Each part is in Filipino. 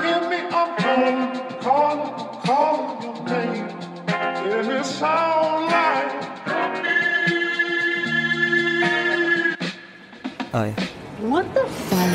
hear me? I'm calling your name. And it sound like Ay. What the fuck?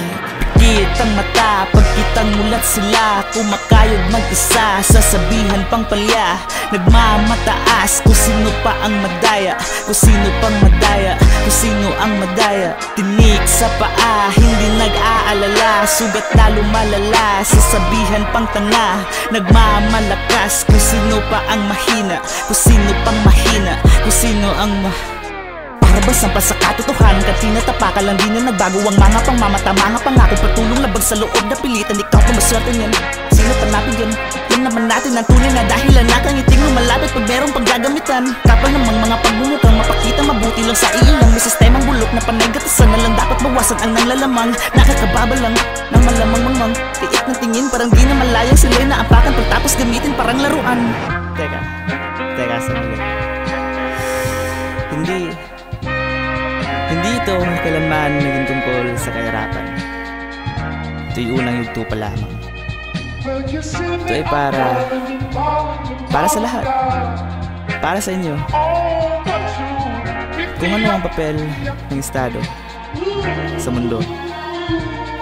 Kitang mata, pagkitang mulat sila, kumakayod mag-isa, sasabihan pang palya, nagmamataas kung sino pa ang madaya, kung sino pang madaya, kung sino ang madaya. Tinik sa paa, hindi nag-aalala, sugat lalo malala, sasabihan pang tanga, nagmamalakas kung sino pa ang mahina, kung sino pang mahina, kung sino ang para ba sampa sa katotohanan ka tinatapa ka lang di na nagbago ang mga pangmamata, mga pangako patulong labag sa loob na pilitan, ikaw pa maswerte niyan. Sino pa napigyan? Yan naman natin ang tunay na dahilan na kang iting lumalapit pag merong paggagamitan. Kapal namang mga pagbumukang mapakita mabuti lang sa iilang, may sistemang bulok na panay-gatasan na lang dapat bawasan ang nanglalamang. Nakakababa lang ng malamang mangmang, tiik ng tingin parang di na malayang sila'y naapakan pagtapos gamitin parang laruan. Teka sandali. Hindi ito kailanman naging tungkol sa kahirapan. Ito'y unang yugto pa lamang. Ito ay para sa lahat. Para sa inyo. Kung ano ang papel ng Estado sa mundo.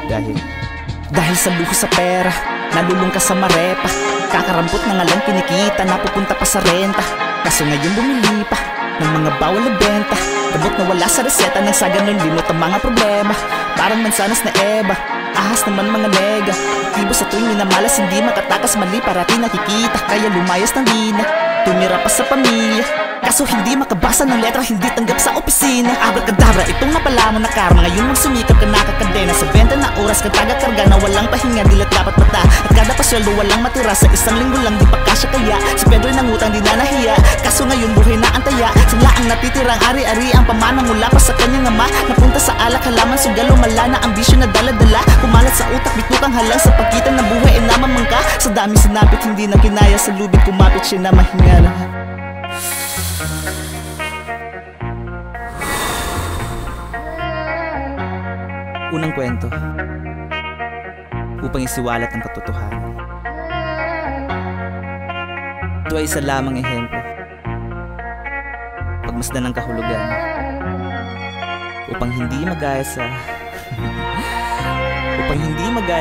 Dahil sa luho sa pera, nalulung ka sa marepa, kakarampot na nga lang kinikita, napupunta pa sa renta. Kaso ngayon bumili pa ng mga bawal na benta, gabot na wala sa reseta, nang sa ganun limot ang mga problema. Parang mansanas na eba, ahas naman mga nega, tibo sa tuwing minamalas, hindi makatakas, mali parati nakikita. Kaya lumayas ng dina, tumira pa sa pamilya, kaso hindi makabasa ng letra, hindi tanggap sa opisina. Abracadabra, itong napalaman na karma, ngayon magsumikap ka nakakadena sa 20 na oras ka taga-karga na walang pahinga, dilat dapat mata. At kada pasweldo walang matira, sa isang linggo lang di pa kasya kaya si Pedro'y nangutang di na nahiya, kaso ngayon buhay na ang taya. Sila ang natitirang ari-ari ang pamana mula pa sa kanyang ama, napunta sa alak halaman, sugal lumala na ambisyon na dala-dala, kumalat sa utak bitukang halang sa pagkita ng buhay ay namamangka. Sa dami sinapit hindi na kinaya, sa lubid kumapit siya na mahingala. Unang kwento upang isiwalat ang katotohanan. Ito ay isa lamang ehemplo, pagmasdan ng kahulugan, upang hindi magaya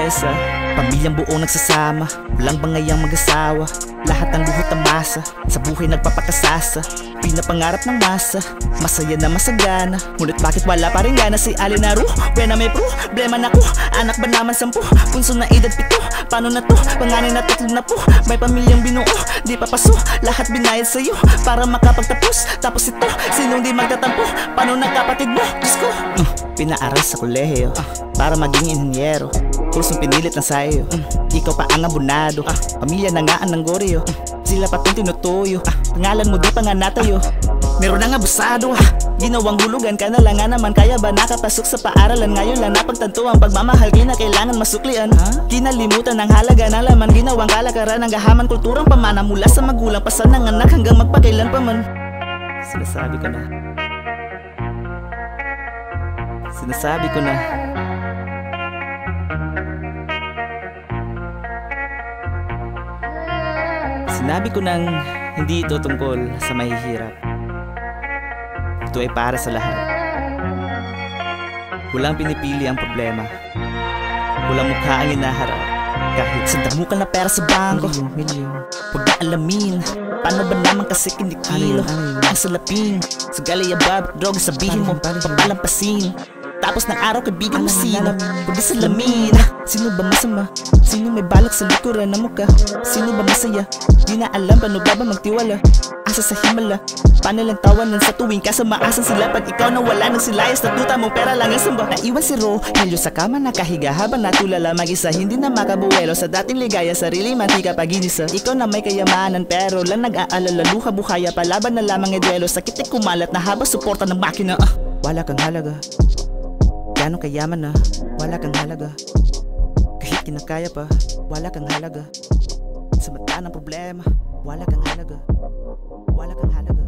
sa pamilyang buong nagsasama, walang bangayang mag-asawa, lahat ng luhot ang masa, sa buhay nagpapakasasa, pinapangarap ng masa, masaya na masagana. Ngunit bakit wala pa rin gana si Alinaru? Wena may problema na ko, anak ba naman 10, punso na edad 7, paano na to? Panganay na 3 na po, may pamilyang binuo, di papaso, lahat binayad sa'yo para makapagtapos. Tapos ito, sinong di magtatampo? Paano na kapatid mo? Diyos ko, pinaaral sa kolehiyo para maging inhenyero, kursong pinilit lang sa'yo, ikaw pa ang abonado, pamilya na nga ang nanggoryo, sila patong tinutuyo, pangalan mo di pa nga natayo. Meron ang abusado, ginawang hulugan ka na lang nga naman, kaya ba nakapasok sa paaralan? Ngayon lang napagtanto ang pagmamahal, kailangan masuklian, kinalimutan ang halaga ng laman, ginawang kalakaran ng gahaman, kulturang pamana mula sa magulang pa sa nanganak hanggang magpakailan pa man. Sinasabi ko na Sinabi ko nang hindi ito tungkol sa mahihirap. Ito ay para sa lahat. Walang pinipili ang problema, walang mukha ang inaharap. Kahit sa damukal na pera sa bangko, huwag na alamin, paano ba naman kasi kinikilo ang salaping sa galayabab, droga sabihin mo papalampasin. Tapos ng araw kaibigan mo sino, kundi salamin. Sino ba masama? Sino may balak sa likuran ng mukha? Sino ba masaya? Di na alam paano ba magtiwala? Asa sa himala, paano lang tawanan sa tuwing kasamaasan sila? Pag ikaw nawala ng silayas na tuta mong pera lang ang samba. Naiwan si Rogelio sa kama nakahiga habang natulala mag-isa, hindi na makabuwelo sa dating ligaya, sarili mantika paginisa. Ikaw na may kayamanan pero lang nag-aalala, luha buhaya, palaban na lamang e duelo, sakit ay kumalat na habang suporta ng makina. Wala kang halaga, gano'ng kayaman na wala kang halaga, kahit kinakaya pa wala kang halaga, sa mata ng problema wala kang halaga, wala kang halaga.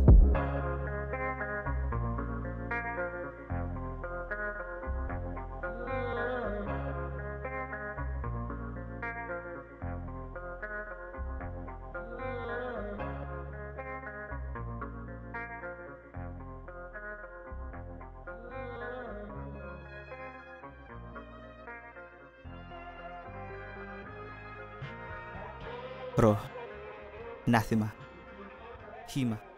Bro, anathema, Hima.